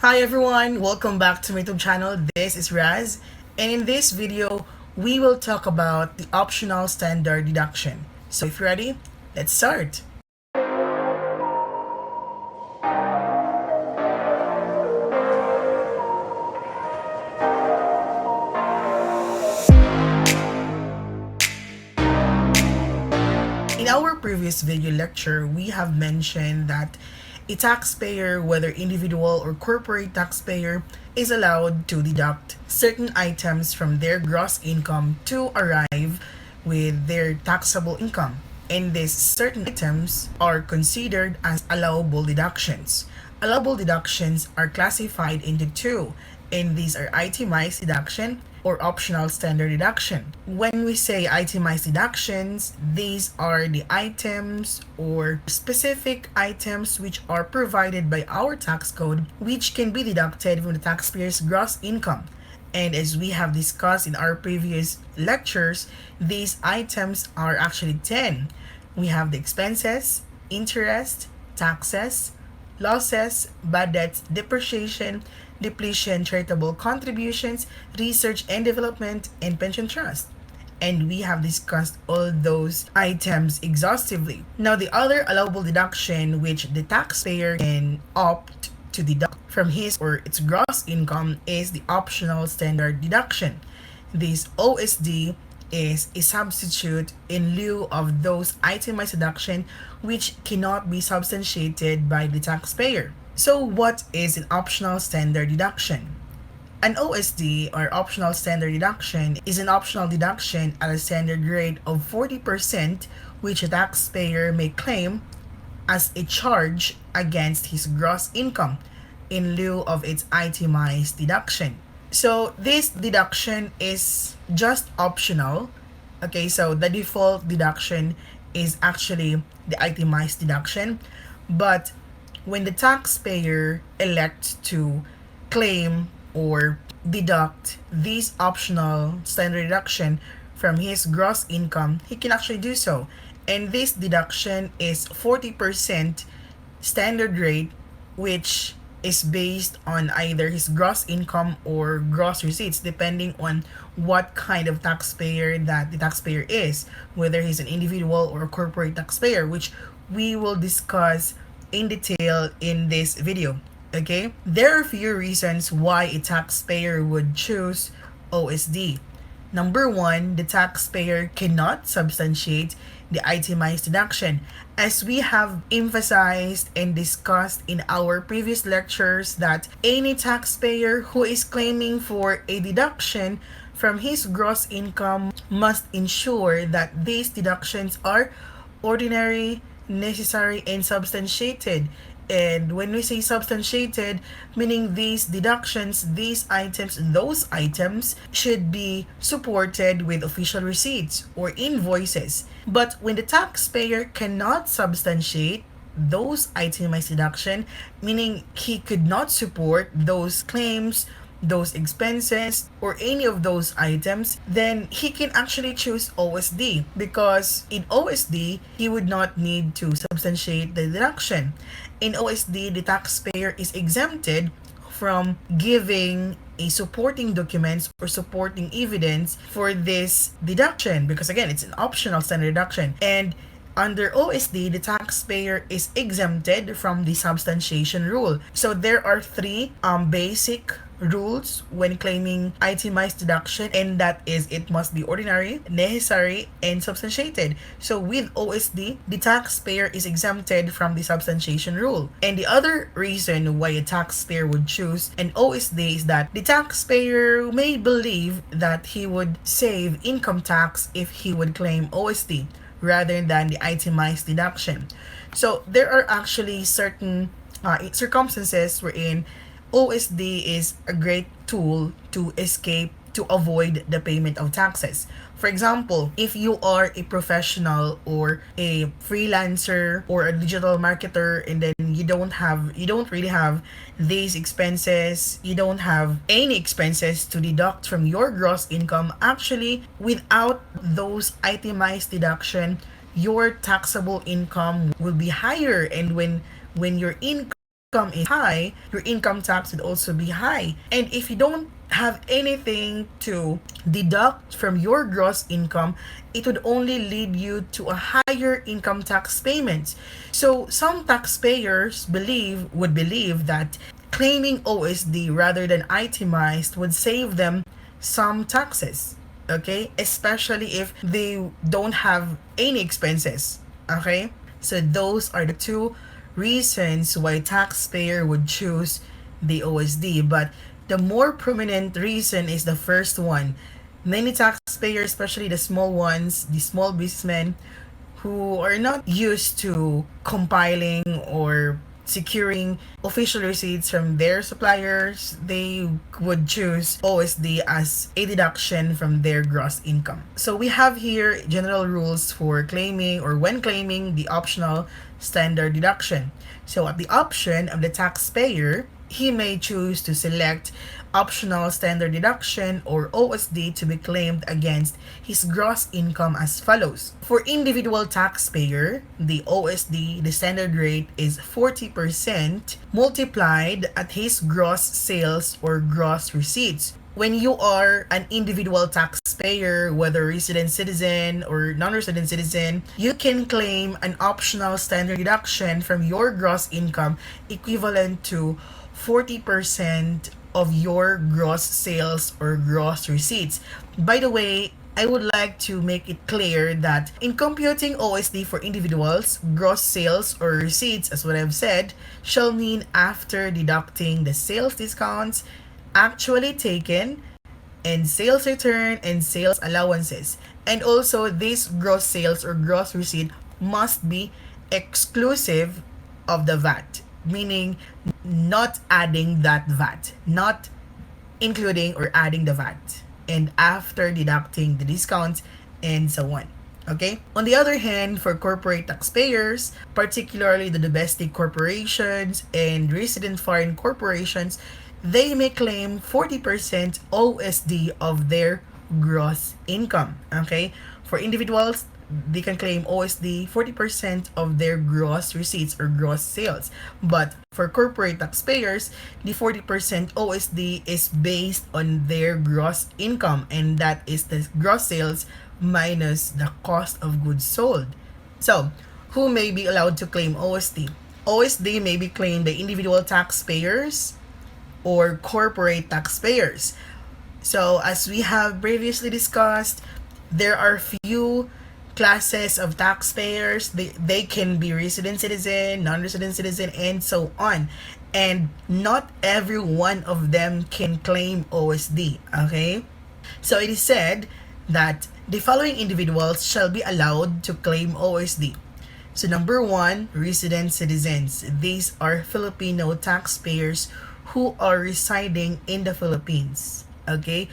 Hi everyone, welcome back to my YouTube channel. This is Raz, and in this video, we will talk about the optional standard deduction. So if you're ready, let's start. In our previous video lecture, we have mentioned that a taxpayer, whether individual or corporate taxpayer, is allowed to deduct certain items from their gross income to arrive with their taxable income. And these certain items are considered as allowable deductions. Allowable deductions are classified into two, and these are itemized deduction or optional standard deduction. When we say itemized deductions, these are the items or specific items which are provided by our tax code which can be deducted from the taxpayer's gross income. And as we have discussed in our previous lectures, these items are actually 10. We have the expenses, interest, taxes, losses, bad debts, depreciation, depletion, charitable contributions, research and development, and pension trust. And we have discussed all those items exhaustively. Now, the other allowable deduction which the taxpayer can opt to deduct from his or its gross income is the optional standard deduction. This OSD is a substitute in lieu of those itemized deduction which cannot be substantiated by the taxpayer. So what is an optional standard deduction? An OSD or optional standard deduction is an optional deduction at a standard rate of 40% which a taxpayer may claim as a charge against his gross income in lieu of its itemized deduction. So this deduction is just optional. Okay, so the default deduction is actually the itemized deduction, but when the taxpayer elects to claim or deduct this optional standard deduction from his gross income, he can actually do so. And this deduction is 40% standard rate, which is based on either his gross income or gross receipts, depending on what kind of taxpayer that the taxpayer is, whether he's an individual or a corporate taxpayer, which we will discuss in detail in this video. Okay, there are a few reasons why a taxpayer would choose OSD. Number one, the taxpayer cannot substantiate the itemized deduction. As we have emphasized and discussed in our previous lectures, that any taxpayer who is claiming for a deduction from his gross income must ensure that these deductions are ordinary, necessary, and substantiated. And when we say substantiated, meaning these deductions, these items, those items should be supported with official receipts or invoices. But when the taxpayer cannot substantiate those itemized deduction, meaning he could not support those claims, those expenses, or any of those items, then he can actually choose OSD, because in OSD he would not need to substantiate the deduction. In OSD, the taxpayer is exempted from giving a supporting documents or supporting evidence for this deduction, because again, it's an optional standard deduction. And under OSD, the taxpayer is exempted from the substantiation rule. So there are three basic rules when claiming itemized deduction, and that is it must be ordinary, necessary, and substantiated. So with OSD, the taxpayer is exempted from the substantiation rule. And the other reason why a taxpayer would choose an OSD is that the taxpayer may believe that he would save income tax if he would claim OSD rather than the itemized deduction. So there are actually certain circumstances wherein OSD is a great tool to avoid the payment of taxes. For example, if you are a professional or a freelancer or a digital marketer, and then you don't really have these expenses, you don't have any expenses to deduct from your gross income, actually without those itemized deduction, your taxable income will be higher. And when your income income is high, your income tax would also be high. And if you don't have anything to deduct from your gross income, it would only lead you to a higher income tax payment. So some taxpayers would believe that claiming OSD rather than itemized would save them some taxes, okay? Especially if they don't have any expenses, okay? So those are the two reasons why taxpayer would choose the OSD. But the more prominent reason is the first one. Many taxpayers, especially the small ones, the small businessmen who are not used to compiling or securing official receipts from their suppliers, they would choose OSD as a deduction from their gross income. So we have here general rules for claiming or when claiming the optional standard deduction. So at the option of the taxpayer, he may choose to select optional standard deduction or OSD to be claimed against his gross income as follows. For individual taxpayer, the OSD, the standard rate is 40% multiplied at his gross sales or gross receipts. When you are an individual taxpayer, whether resident citizen or non-resident citizen, you can claim an optional standard deduction from your gross income equivalent to 40% of your gross sales or gross receipts. By the way, I would like to make it clear that in computing OSD for individuals, gross sales or receipts, as what I've said, shall mean after deducting the sales discounts actually taken and sales return and sales allowances. And also, this gross sales or gross receipt must be exclusive of the VAT, meaning not adding that VAT, not including or adding the VAT, and after deducting the discounts and so on. Okay? On the other hand, for corporate taxpayers, particularly the domestic corporations and resident foreign corporations, they may claim 40% OSD of their gross income. Okay? For individuals, they can claim OSD 40% of their gross receipts or gross sales. But for corporate taxpayers, the 40% OSD is based on their gross income, and that is the gross sales minus the cost of goods sold. So, who may be allowed to claim OSD? OSD may be claimed by individual taxpayers or corporate taxpayers. So, as we have previously discussed, there are few classes of taxpayers. They can be resident citizen, non-resident citizen, and so on. And not every one of them can claim OSD, okay? So it is said that the following individuals shall be allowed to claim OSD. So number one, resident citizens. These are Filipino taxpayers who are residing in the Philippines, okay?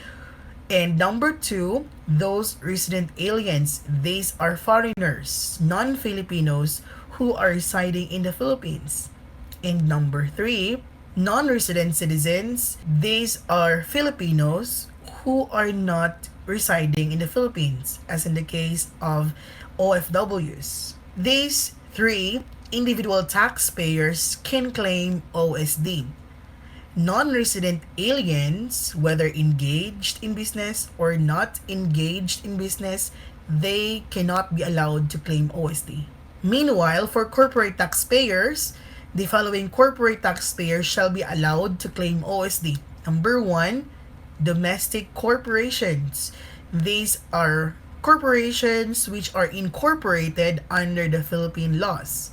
And number two, those resident aliens. These are foreigners, non-Filipinos who are residing in the Philippines. And number three, non-resident citizens. These are Filipinos who are not residing in the Philippines, as in the case of OFWs. These three individual taxpayers can claim OSD. Non-resident aliens, whether engaged in business or not engaged in business, they cannot be allowed to claim OSD. Meanwhile, for corporate taxpayers, the following corporate taxpayers shall be allowed to claim OSD. Number one, domestic corporations. These are corporations which are incorporated under the Philippine laws.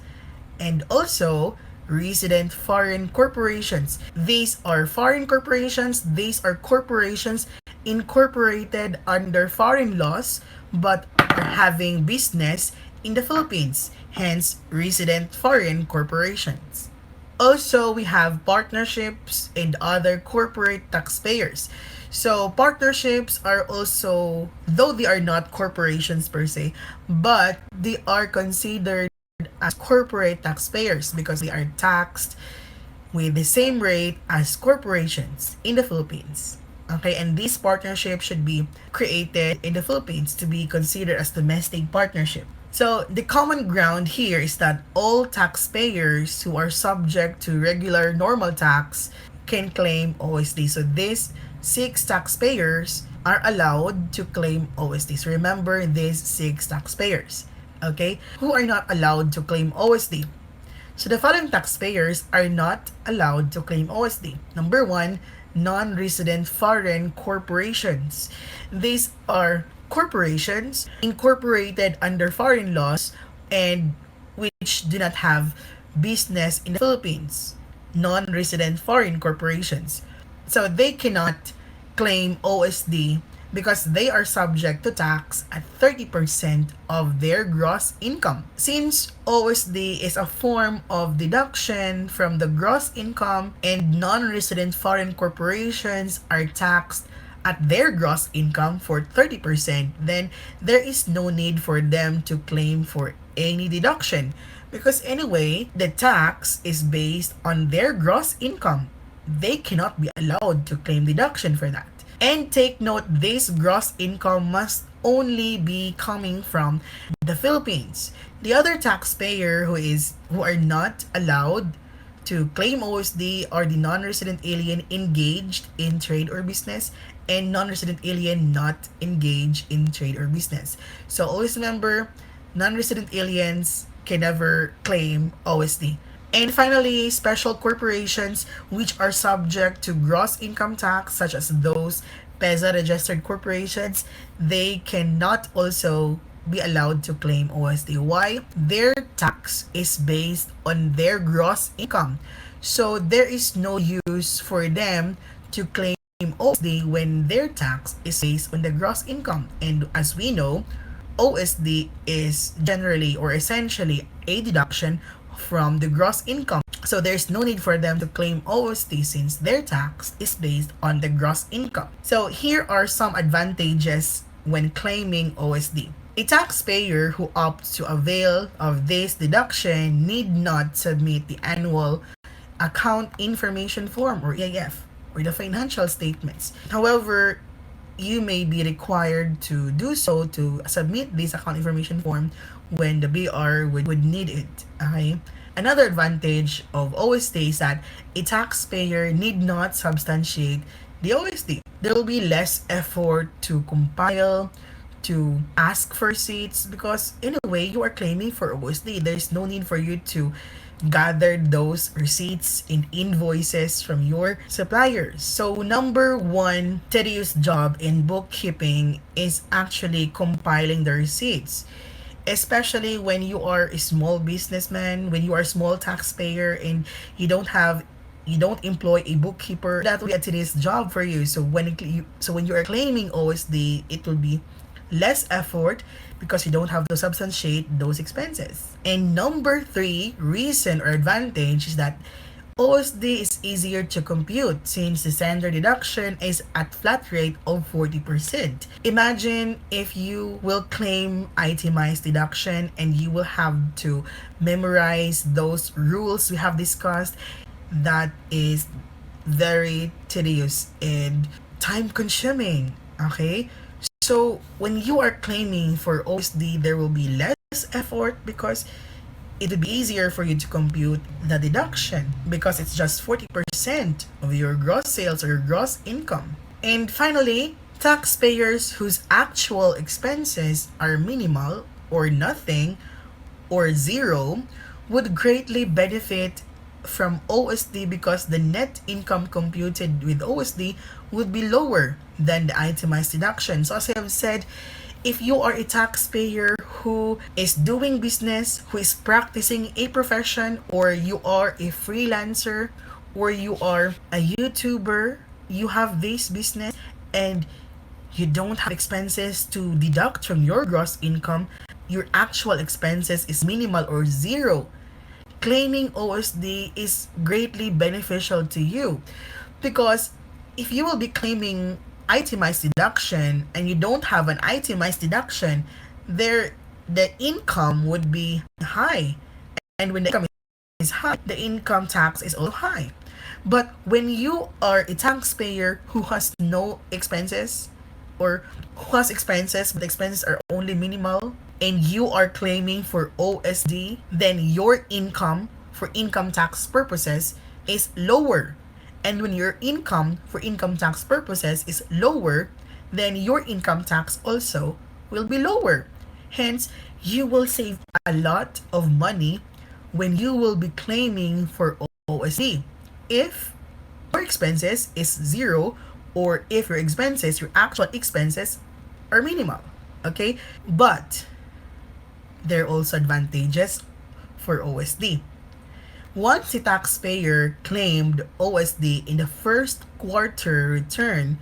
And also, resident foreign corporations. These are foreign corporations. These are corporations incorporated under foreign laws but are having business in the Philippines, hence resident foreign corporations. Also, we have partnerships and other corporate taxpayers. So partnerships are also, though they are not corporations per se, but they are considered as corporate taxpayers because they are taxed with the same rate as corporations in the Philippines. Okay, and this partnership should be created in the Philippines to be considered as domestic partnership. So the common ground here is that all taxpayers who are subject to regular normal tax can claim OSD. So these 6 taxpayers are allowed to claim OSD. So remember these 6 taxpayers, okay, who are not allowed to claim OSD. So the following taxpayers are not allowed to claim OSD. Number 1, non-resident foreign corporations. These are corporations incorporated under foreign laws and which do not have business in the Philippines. Non-resident foreign corporations. So they cannot claim OSD because they are subject to tax at 30% of their gross income. Since OSD is a form of deduction from the gross income and non-resident foreign corporations are taxed at their gross income for 30%, then there is no need for them to claim for any deduction because anyway, the tax is based on their gross income. They cannot be allowed to claim deduction for that. And take note, this gross income must only be coming from the Philippines. The other taxpayer who are not allowed to claim OSD are the non-resident alien engaged in trade or business and non-resident alien not engaged in trade or business. So always remember, non-resident aliens can never claim OSD. And finally, special corporations which are subject to gross income tax, such as those PEZA registered corporations, they cannot also be allowed to claim OSD. Why? Their tax is based on their gross income. So there is no use for them to claim OSD when their tax is based on the gross income. And as we know, OSD is generally or essentially a deduction from the gross income. So there's no need for them to claim OSD since their tax is based on the gross income. So here are some advantages when claiming OSD. A taxpayer who opts to avail of this deduction need not submit the annual account information form or EIF or the financial statements. However, you may be required to do so to submit this account information form when the BR would need it. Okay? Another advantage of OSD is that a taxpayer need not substantiate the OSD. There will be less effort to compile, to ask for receipts because in a way you are claiming for OSD. There's no need for you to gather those receipts and invoices from your suppliers. So number 1 tedious job in bookkeeping is actually compiling the receipts, especially when you are a small businessman, when you are a small taxpayer and you don't employ a bookkeeper. That will be a tedious job for you. So when you are claiming OSD, it will be less effort because you don't have to substantiate those expenses. And number 3 reason or advantage is that OSD is easier to compute since the standard deduction is at flat rate of 40%. Imagine if you will claim itemized deduction and you will have to memorize those rules we have discussed. That is very tedious and time consuming. Okay? So when you are claiming for OSD, there will be less effort because it would be easier for you to compute the deduction because it's just 40% of your gross sales or your gross income. And finally, taxpayers whose actual expenses are minimal or nothing or zero would greatly benefit from OSD because the net income computed with OSD would be lower than the itemized deduction. So as I have said, if you are a taxpayer who is doing business, who is practicing a profession, or you are a freelancer, or you are a YouTuber, you have this business and you don't have expenses to deduct from your gross income, your actual expenses is minimal or zero, claiming OSD is greatly beneficial to you because if you will be claiming itemized deduction and you don't have an itemized deduction, the income would be high, and when the income is high, the income tax is also high. But when you are a taxpayer who has no expenses or who has expenses but expenses are only minimal, and you are claiming for OSD, then your income for income tax purposes is lower. And when your income for income tax purposes is lower, then your income tax also will be lower. Hence, you will save a lot of money when you will be claiming for OSD. If your expenses is zero, or if your actual expenses are minimal. Okay? But there are also advantages for OSD. Once the taxpayer claimed OSD in the first quarter return,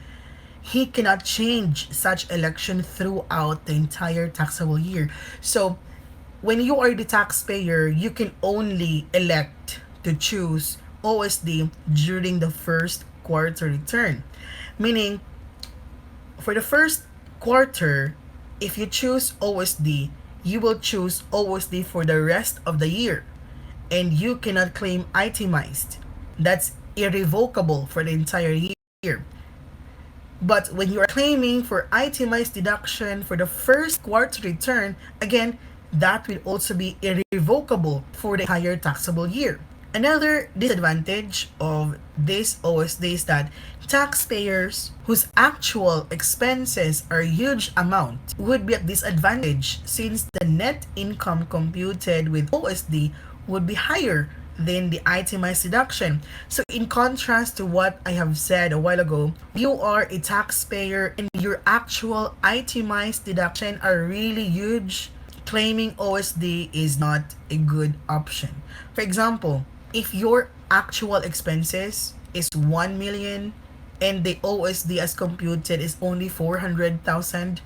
he cannot change such election throughout the entire taxable year. So, when you are the taxpayer, you can only elect to choose OSD during the first quarter return. Meaning, for the first quarter, if you choose OSD, you will choose OSD for the rest of the year. And you cannot claim itemized. That's irrevocable for the entire year. But when you are claiming for itemized deduction for the first quarter return, again, that will also be irrevocable for the entire taxable year. Another disadvantage of this OSD is that taxpayers whose actual expenses are huge amount would be at disadvantage, since the net income computed with OSD would be higher than the itemized deduction. So in contrast to what I have said a while ago, you are a taxpayer and your actual itemized deduction are really huge, claiming OSD is not a good option. For example, if your actual expenses is 1 million and the OSD as computed is only 400,000,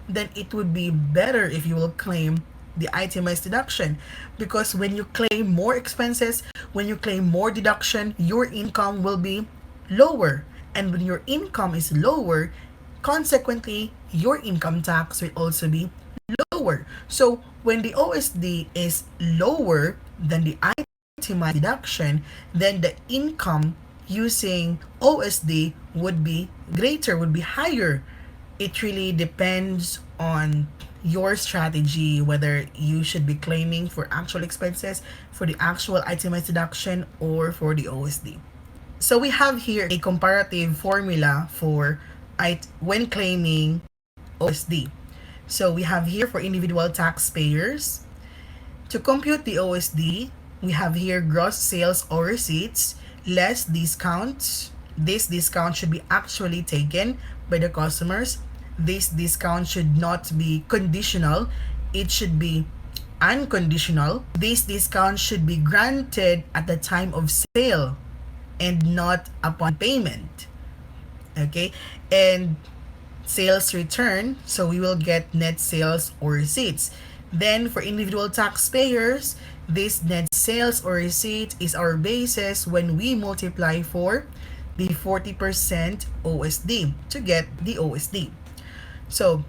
then it would be better if you will claim the itemized deduction, because when you claim more expenses, when you claim more deduction, your income will be lower, and when your income is lower, consequently your income tax will also be lower. So when the OSD is lower than the itemized deduction, then the income using OSD would be greater, would be higher. It really depends on your strategy, whether you should be claiming for actual expenses, for the actual itemized deduction, or for the OSD. So we have here a comparative formula for when claiming OSD. So we have here for individual taxpayers, to compute the OSD, we have here gross sales or receipts less discounts. This discount should be actually taken by the customers. This discount should not be conditional. It should be unconditional. This discount should be granted at the time of sale and not upon payment. Okay? And sales return, so we will get net sales or receipts. Then for individual taxpayers, this net sales or receipt is our basis when we multiply for the 40% OSD to get the OSD. So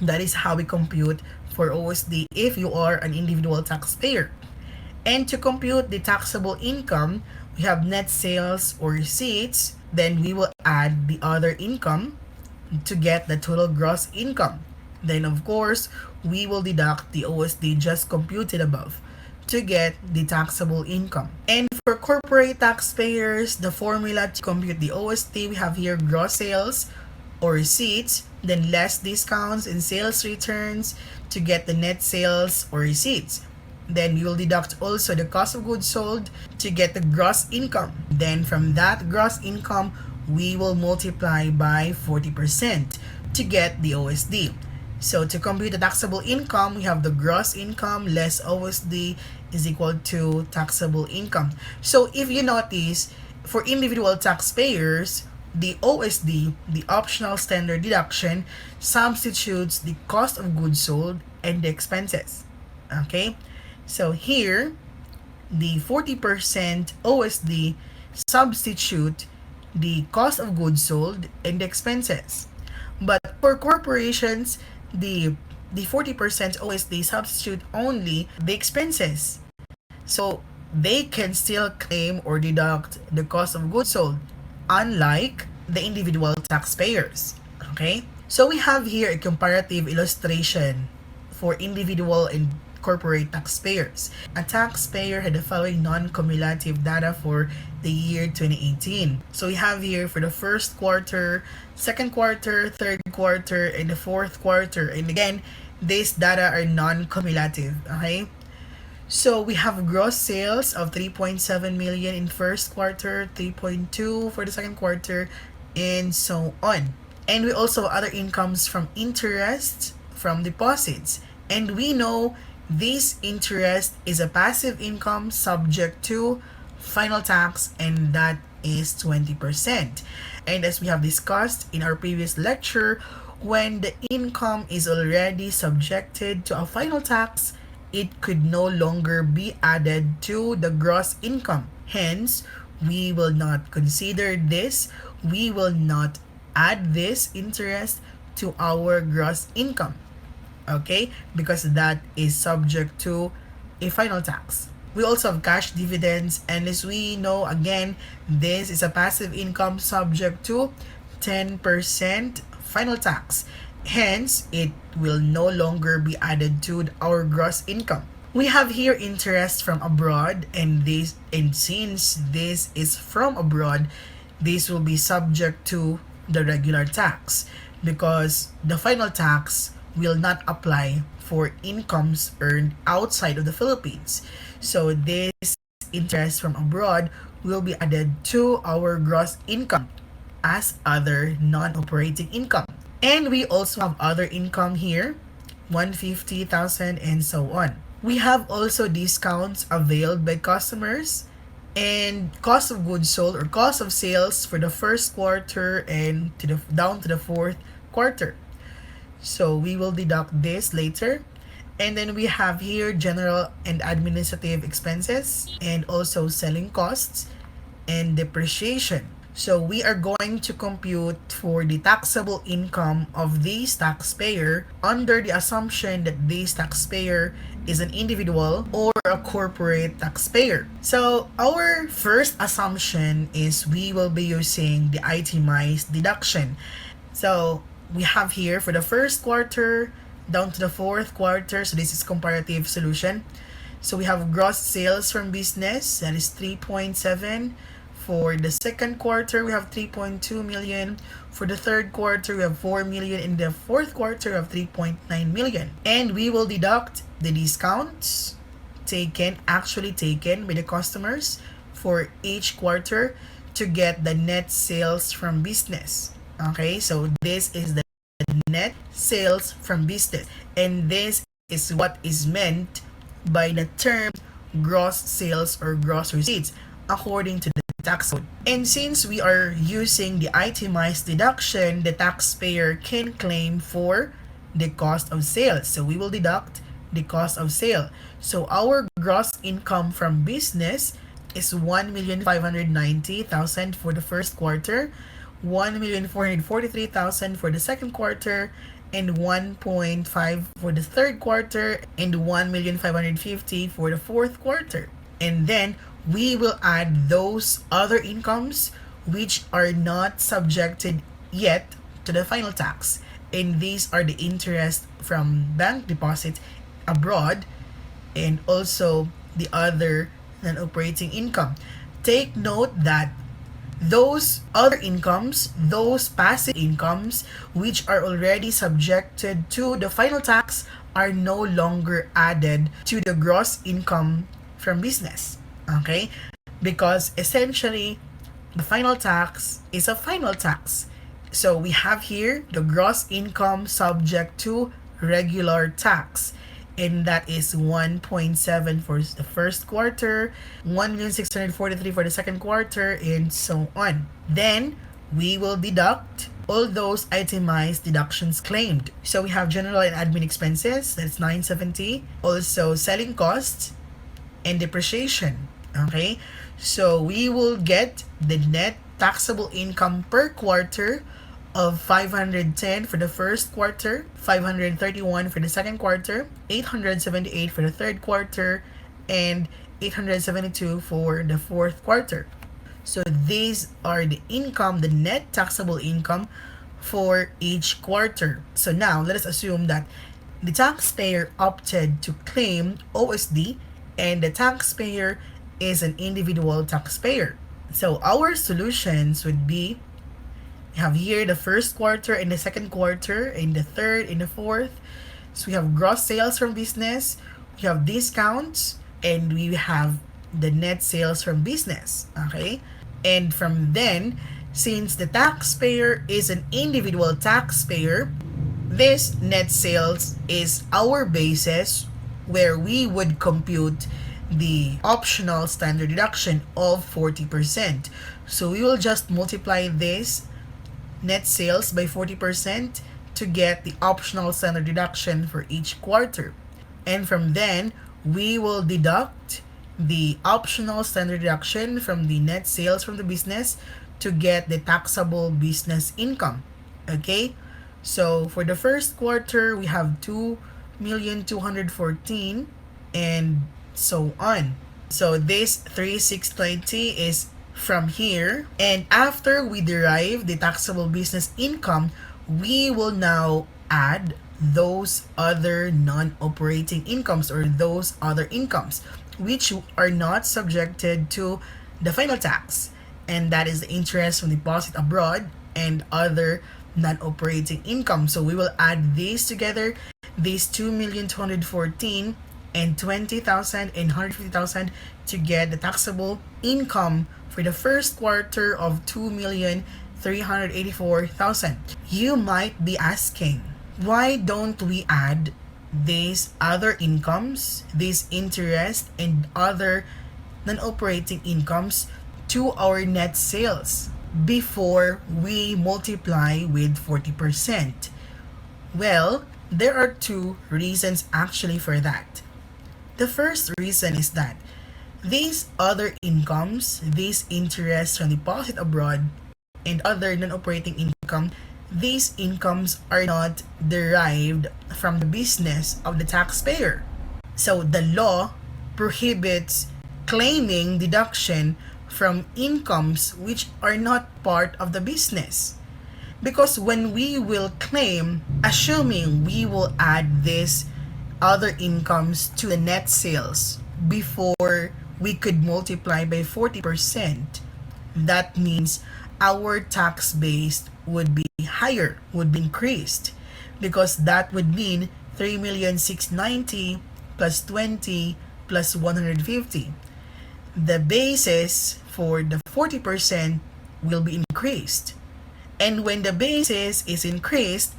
that is how we compute for OSD if you are an individual taxpayer. And to compute the taxable income, we have net sales or receipts, then we will add the other income to get the total gross income. Then of course, we will deduct the OSD just computed above to get the taxable income. And for corporate taxpayers, the formula to compute the OSD, we have here gross sales or receipts, then less discounts and sales returns to get the net sales or receipts. Then we will deduct also the cost of goods sold to get the gross income. Then from that gross income, we will multiply by 40% to get the OSD. So to compute the taxable income, we have the gross income less OSD is equal to taxable income. So if you notice, for individual taxpayers, the OSD, the optional standard deduction, substitutes the cost of goods sold and the expenses. Okay? So here, the 40% OSD substitute the cost of goods sold and the expenses. But for corporations, the 40% OSD substitute only the expenses. So they can still claim or deduct the cost of goods sold, unlike the individual taxpayers. Okay? So we have here a comparative illustration for individual and corporate taxpayers. A taxpayer had the following non-cumulative data for the year 2018. So we have here for the first quarter, second quarter, third quarter, and the fourth quarter. And again, these data are non-cumulative, okay? So we have gross sales of 3.7 million in first quarter, 3.2 for the second quarter, and so on. And we also have other incomes from interest from deposits. And we know this interest is a passive income subject to final tax, and that is 20%. And as we have discussed in our previous lecture, when the income is already subjected to a final tax, it could no longer be added to the gross income. Hence, we will not consider this. We will not add this interest to our gross income. Okay? Because that is subject to a final tax. We also have cash dividends, and as we know, again, this is a passive income subject to 10% final tax. Hence, it will no longer be added to our gross income. We have here interest from abroad, and since this is from abroad, this will be subject to the regular tax because the final tax will not apply for incomes earned outside of the Philippines. So this interest from abroad will be added to our gross income as other non-operating income. And we also have other income here, 150,000 and so on. We have also discounts availed by customers and cost of goods sold or cost of sales for the first quarter and down to the fourth quarter. So we will deduct this later. And then we have here general and administrative expenses and also selling costs and depreciation. So we are going to compute for the taxable income of this taxpayer under the assumption that this taxpayer is an individual or a corporate taxpayer. So our first assumption is we will be using the itemized deduction. So we have here for the first quarter down to the fourth quarter. So this is comparative solution. So we have gross sales from business, that is 3.7. For the second quarter, we have 3.2 million. For the third quarter, we have 4 million. In the fourth quarter, we have 3.9 million. And we will deduct the discounts actually taken by the customers for each quarter to get the net sales from business. Okay, so this is the net sales from business. And this is what is meant by the term gross sales or gross receipts according to the tax code. And since we are using the itemized deduction, the taxpayer can claim for the cost of sales. So we will deduct the cost of sale. So our gross income from business is 1,590,000 for the first quarter, 1,443,000 for the second quarter, and 1.5 for the third quarter, and 1,550,000 for the fourth quarter. And then we will add those other incomes which are not subjected yet to the final tax. And these are the interest from bank deposits abroad and also the other non-operating income. Take note that those other incomes, those passive incomes which are already subjected to the final tax are no longer added to the gross income from business. Okay? Because essentially, the final tax is a final tax. So we have here the gross income subject to regular tax. And that is 1.7 for the first quarter, 1,643,000 for the second quarter, and so on. Then we will deduct all those itemized deductions claimed. So we have general and admin expenses, that's 970. Also selling costs and depreciation. Okay, so we will get the net taxable income per quarter of 510 for the first quarter, 531 for the second quarter, 878 for the third quarter, and 872 for the fourth quarter. So these are the income, the net taxable income for each quarter. So now let us assume that the taxpayer opted to claim OSD, and the taxpayer is an individual taxpayer. So our solutions would be, we have here the first quarter and the second quarter, and the third and the fourth. So we have gross sales from business, we have discounts, and we have the net sales from business. Okay? And from then, since the taxpayer is an individual taxpayer, this net sales is our basis where we would compute the optional standard deduction of 40%. So we will just multiply this net sales by 40% to get the optional standard deduction for each quarter. And from then, we will deduct the optional standard deduction from the net sales from the business to get the taxable business income. Okay? So for the first quarter, we have 2,214,000 and so on. So this 3,620 is from here. And after we derive the taxable business income, we will now add those other non-operating incomes, or those other incomes which are not subjected to the final tax, and that is the interest from deposit abroad and other non-operating income. So we will add these together, these 2,214,000 and 20,000 and 150,000 to get the taxable income for the first quarter of 2,384,000. You might be asking, why don't we add these other incomes, these interest and other non-operating incomes to our net sales before we multiply with 40%? Well, there are two reasons actually for that. The first reason is that these other incomes, these interest from deposit abroad and other non-operating income, these incomes are not derived from the business of the taxpayer. So the law prohibits claiming deduction from incomes which are not part of the business. Because when we will claim, assuming we will add these other incomes to the net sales before we could multiply by 40%, that means our tax base would be higher, would be increased, because that would mean 3,690,000 plus 20 plus 150. The basis for the 40% will be increased. And when the basis is increased,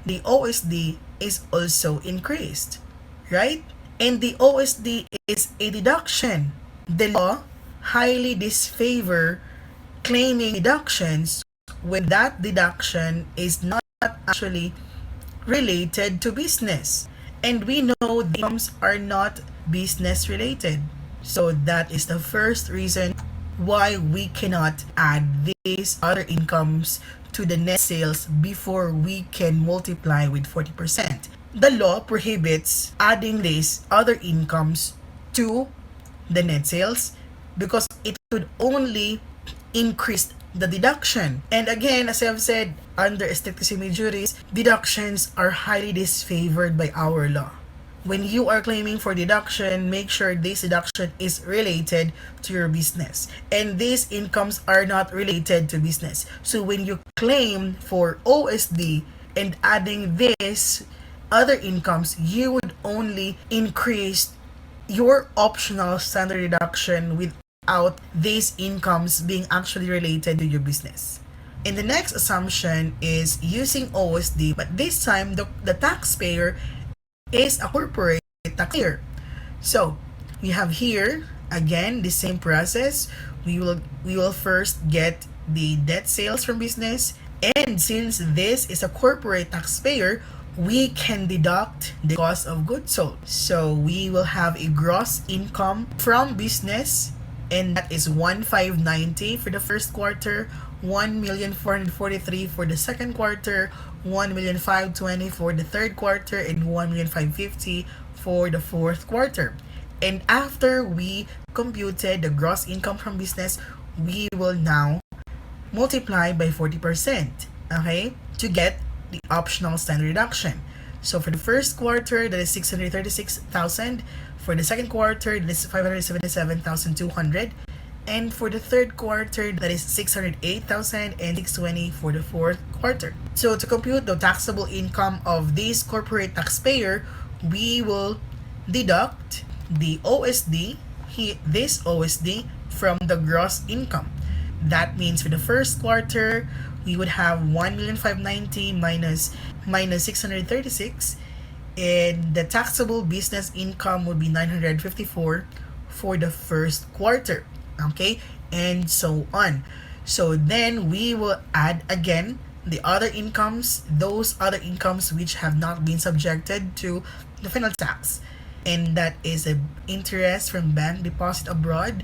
the OSD is also increased, right? And the OSD is a deduction. The law highly disfavor claiming deductions when that deduction is not actually related to business. And we know the incomes are not business related. So that is the first reason why we cannot add these other incomes to the net sales before we can multiply with 40%. The law prohibits adding these other incomes to the net sales because it would only increase the deduction. And again, as I've said, under Stectissimi juris, deductions are highly disfavored by our law. When you are claiming for deduction, make sure this deduction is related to your business. And these incomes are not related to business. So when you claim for OSD and adding this other incomes, you would only increase your optional standard deduction without these incomes being actually related to your business. And the next assumption is using OSD, but this time the taxpayer is a corporate taxpayer. So we have here again the same process. We will first get the net sales from business, and since this is a corporate taxpayer, we can deduct the cost of goods sold. So we will have a gross income from business, and that is 1,590 for the first quarter, 1,443 for the second quarter, 1,520 for the third quarter, and 1,550 for the fourth quarter. And after we computed the gross income from business, we will now multiply by 40%, okay, to get the optional standard deduction. So for the first quarter, that is 636,000. For the second quarter, that is 577,200. And for the third quarter, that is 608,000 and 620 for the fourth quarter. So to compute the taxable income of this corporate taxpayer, we will deduct the OSD, this OSD, from the gross income. That means for the first quarter, we would have 1,590,000 minus 636, and the taxable business income would be 954 for the first quarter. Okay, and so on. So then we will add again the other incomes, those other incomes which have not been subjected to the final tax, and that is a interest from bank deposit abroad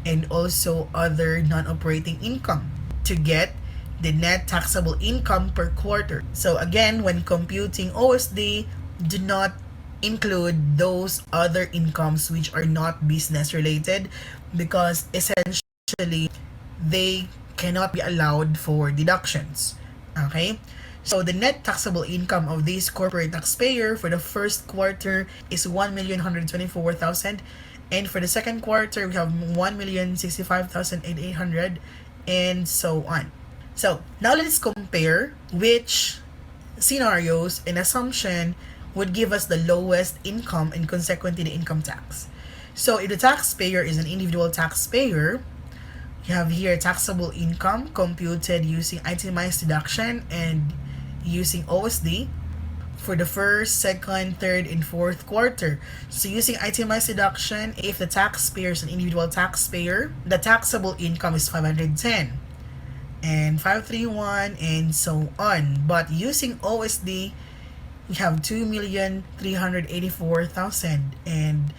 and also other non-operating income to get the net taxable income per quarter. So again, when computing OSD, do not include those other incomes which are not business related, because essentially they cannot be allowed for deductions. Okay, so the net taxable income of this corporate taxpayer for the first quarter is 1,124,000, and for the second quarter we have 1,065,800, and so on. So now let's compare which scenarios and assumption would give us the lowest income and consequently the income tax. So if the taxpayer is an individual taxpayer, you have here taxable income computed using itemized deduction and using OSD for the first, second, third, and fourth quarter. So using itemized deduction, if the taxpayer is an individual taxpayer, the taxable income is 510 and 531 and so on. But using OSD, we have 2,384,000 and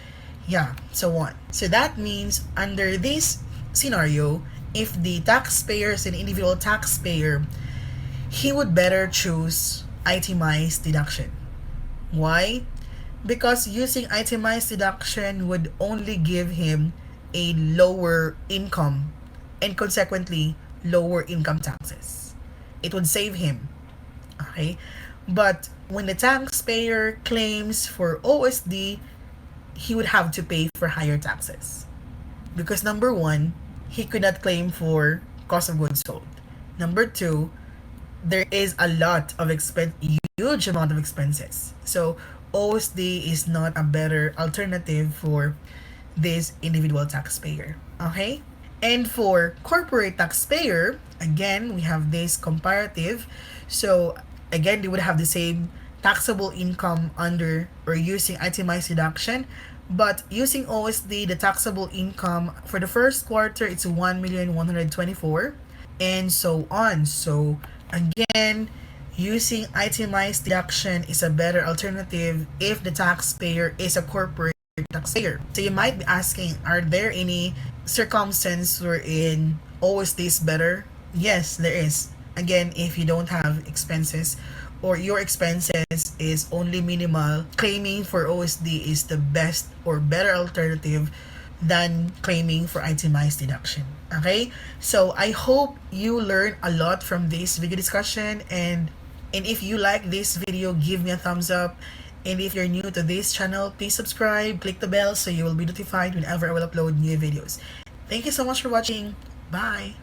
so on. So that means under this scenario, if the taxpayer is an individual taxpayer, he would better choose itemized deduction. Why? Because using itemized deduction would only give him a lower income and consequently lower income taxes. It would save him. Okay? But when the taxpayer claims for OSD, he would have to pay for higher taxes. Because number one, he could not claim for cost of goods sold. Number two, there is a lot of huge amount of expenses. So OSD is not a better alternative for this individual taxpayer. Okay? And for corporate taxpayer, again, we have this comparative. So again, they would have the same taxable income under or using itemized deduction, but using OSD, the taxable income for the first quarter, it's 1,124,000 and so on. So again, using itemized deduction is a better alternative if the taxpayer is a corporate taxpayer. So you might be asking, are there any circumstances wherein OSD is better? Yes, there is. Again, if you don't have expenses or your expenses is only minimal, claiming for OSD is the best or better alternative than claiming for itemized deduction. Okay? So I hope you learned a lot from this video discussion, and if you like this video, give me a thumbs up. And if you're new to this channel, please subscribe, click the bell so you will be notified whenever I will upload new videos. Thank you so much for watching. Bye!